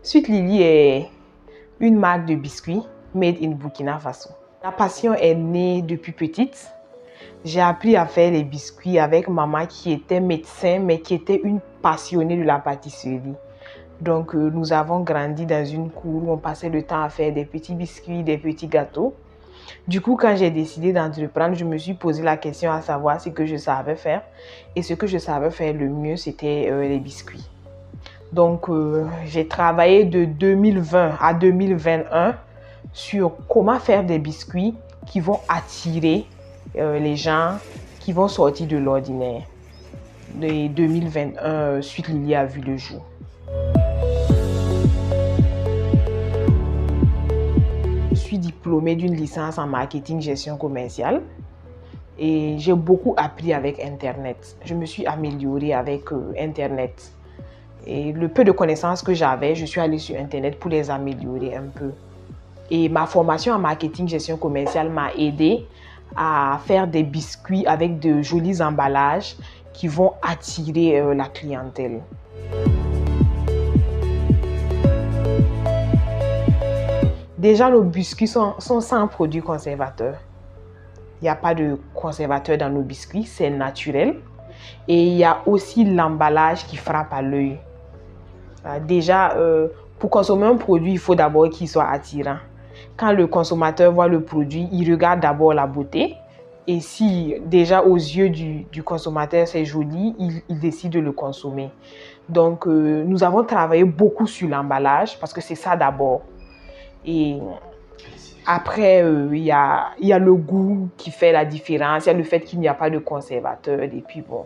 Sweet Lily est une marque de biscuits made in Burkina Faso. La passion est née depuis petite. J'ai appris à faire les biscuits avec maman qui était médecin mais qui était une passionnée de la pâtisserie. Donc nous avons grandi dans une cour où on passait le temps à faire des petits biscuits, des petits gâteaux. Du coup, quand j'ai décidé d'entreprendre, je me suis posé la question à savoir ce que je savais faire. Et ce que je savais faire le mieux, c'était les biscuits. Donc, j'ai travaillé de 2020 à 2021 sur comment faire des biscuits qui vont attirer les gens, qui vont sortir de l'ordinaire. De 2021, Sweet Lily a vu le jour. Je suis diplômée d'une licence en marketing gestion commerciale et j'ai beaucoup appris avec Internet. Je me suis améliorée avec Internet. Et le peu de connaissances que j'avais, je suis allée sur Internet pour les améliorer un peu. Et ma formation en marketing gestion commerciale m'a aidée à faire des biscuits avec de jolis emballages qui vont attirer la clientèle. Déjà, nos biscuits sont sans produits conservateurs. Il n'y a pas de conservateur dans nos biscuits, c'est naturel. Et il y a aussi l'emballage qui frappe à l'œil. Déjà, pour consommer un produit, il faut d'abord qu'il soit attirant. Quand le consommateur voit le produit, il regarde d'abord la beauté. Et si déjà aux yeux du consommateur c'est joli, il décide de le consommer. Donc, nous avons travaillé beaucoup sur l'emballage parce que c'est ça d'abord. Et après, il y a le goût qui fait la différence. Il y a le fait qu'il n'y a pas de conservateur. Et puis bon,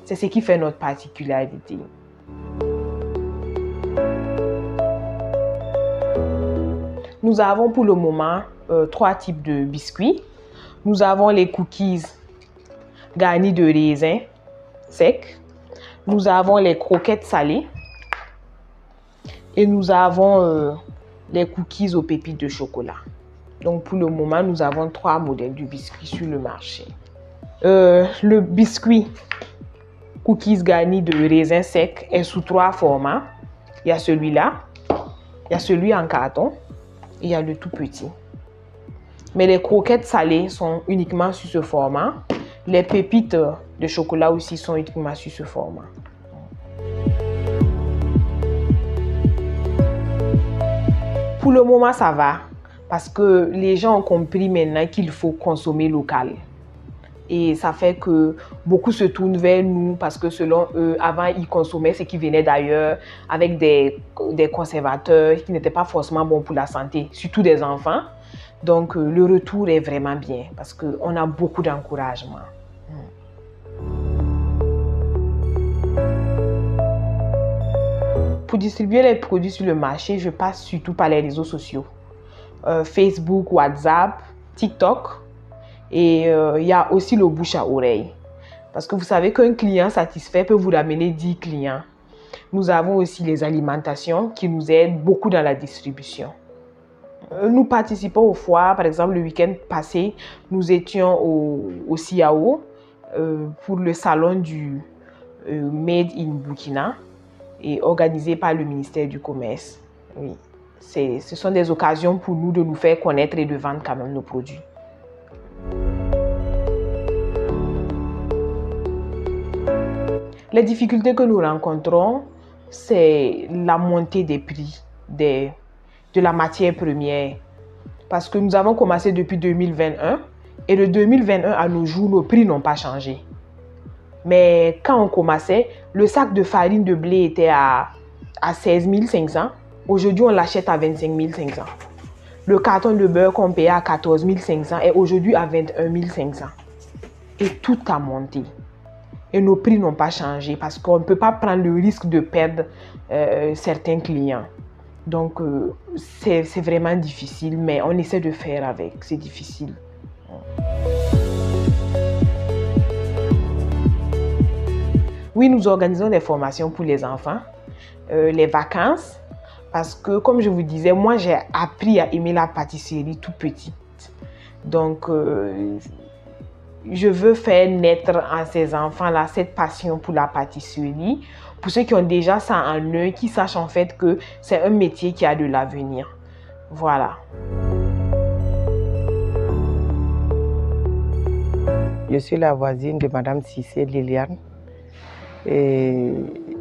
c'est ce qui fait notre particularité. Nous avons pour le moment 3 types de biscuits. Nous avons les cookies garnis de raisins secs. Nous avons les croquettes salées. Et nous avons les cookies aux pépites de chocolat. Donc pour le moment, nous avons 3 modèles de biscuits sur le marché. Le biscuit cookies garnis de raisins secs est sous 3 formats. Il y a celui-là, il y a celui en carton. Il y a le tout petit. Mais les croquettes salées sont uniquement sur ce format. Les pépites de chocolat aussi sont uniquement sur ce format. Pour le moment, ça va. Parce que les gens ont compris maintenant qu'il faut consommer local. Et ça fait que beaucoup se tournent vers nous parce que selon eux, avant, ils consommaient ce qui venait d'ailleurs avec des conservateurs qui n'étaient pas forcément bons pour la santé, surtout des enfants. Donc, le retour est vraiment bien parce qu'on a beaucoup d'encouragement. Pour distribuer les produits sur le marché, je passe surtout par les réseaux sociaux. Facebook, WhatsApp, TikTok. Et il y a aussi le bouche à oreille. Parce que vous savez qu'un client satisfait peut vous ramener 10 clients. Nous avons aussi les alimentations qui nous aident beaucoup dans la distribution. Nous participons aux foires. Par exemple, le week-end passé, nous étions au CIAO pour le salon du Made in Burkina et organisé par le ministère du Commerce. Oui. Ce sont des occasions pour nous de nous faire connaître et de vendre quand même nos produits. Les difficultés que nous rencontrons, c'est la montée des prix de la matière première. Parce que nous avons commencé depuis 2021 et de 2021 à nos jours, nos prix n'ont pas changé. Mais quand on commençait, le sac de farine de blé était à 16 500. Aujourd'hui, on l'achète à 25 500. Le carton de beurre qu'on payait à 14 500 est aujourd'hui à 21 500. Et tout a monté. Et nos prix n'ont pas changé parce qu'on ne peut pas prendre le risque de perdre certains clients. Donc, c'est vraiment difficile, mais on essaie de faire avec. C'est difficile. Oui, nous organisons des formations pour les enfants, les vacances, parce que, comme je vous disais, moi, j'ai appris à aimer la pâtisserie tout petite. Donc, je veux faire naître en ces enfants-là cette passion pour la pâtisserie. Pour ceux qui ont déjà ça en eux, qui sachent en fait que c'est un métier qui a de l'avenir. Voilà. Je suis la voisine de Madame Cissé Liliane. Et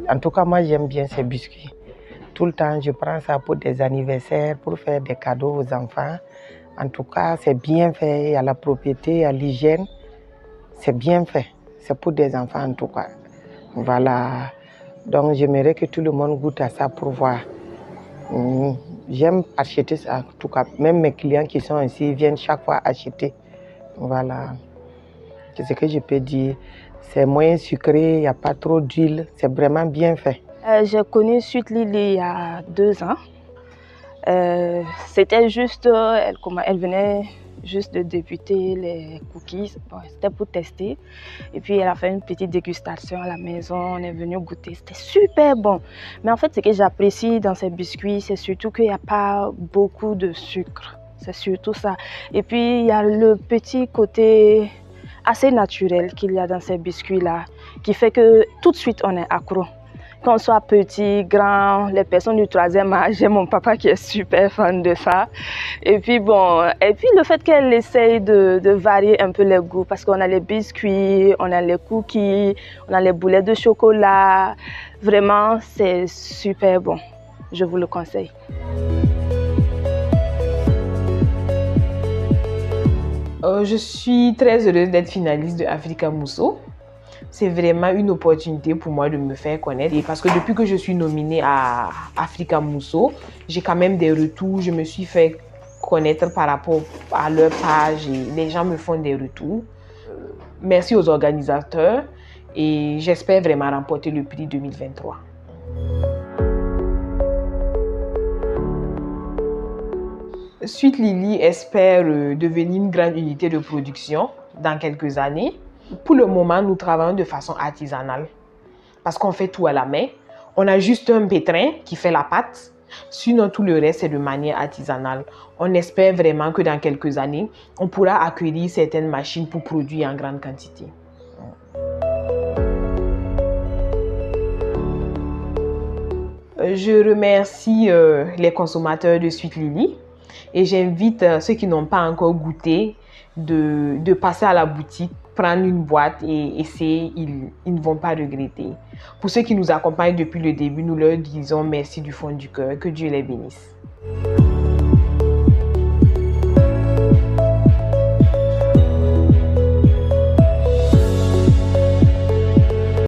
en tout cas, moi, j'aime bien ces biscuits. Tout le temps, je prends ça pour des anniversaires, pour faire des cadeaux aux enfants. En tout cas, c'est bien fait. Il y a la propriété, il y a l'hygiène. C'est bien fait. C'est pour des enfants, en tout cas. Voilà. Donc, j'aimerais que tout le monde goûte à ça pour voir. J'aime acheter ça, en tout cas. Même mes clients qui sont ici viennent chaque fois acheter. Voilà. C'est ce que je peux dire. C'est moins sucré, il n'y a pas trop d'huile. C'est vraiment bien fait. J'ai connu Sweet Lily il y a 2 ans. C'était juste, elle venait juste de débuter les cookies. Bon, c'était pour tester. Et puis elle a fait une petite dégustation à la maison. On est venu goûter. C'était super bon. Mais en fait, ce que j'apprécie dans ces biscuits, c'est surtout qu'il n'y a pas beaucoup de sucre. C'est surtout ça. Et puis il y a le petit côté assez naturel qu'il y a dans ces biscuits-là, qui fait que tout de suite on est accro. Qu'on soit petit, grand, les personnes du 3e âge, j'ai mon papa qui est super fan de ça. Et puis bon, et puis le fait qu'elle essaye de varier un peu les goûts, parce qu'on a les biscuits, on a les cookies, on a les boulettes de chocolat. Vraiment, c'est super bon. Je vous le conseille. Je suis très heureuse d'être finaliste de Africa Mousso. C'est vraiment une opportunité pour moi de me faire connaître. Et parce que depuis que je suis nominée à Africa Mousso, j'ai quand même des retours. Je me suis fait connaître par rapport à leur page et les gens me font des retours. Merci aux organisateurs et j'espère vraiment remporter le prix 2023. Sweet Lily espère devenir une grande unité de production dans quelques années. Pour le moment, nous travaillons de façon artisanale parce qu'on fait tout à la main. On a juste un pétrin qui fait la pâte. Sinon, tout le reste, c'est de manière artisanale. On espère vraiment que dans quelques années, on pourra acquérir certaines machines pour produire en grande quantité. Je remercie les consommateurs de Sweet Lily et j'invite ceux qui n'ont pas encore goûté de passer à la boutique, prendre une boîte et essayer, ils ne vont pas regretter. Pour ceux qui nous accompagnent depuis le début, nous leur disons merci du fond du cœur, que Dieu les bénisse.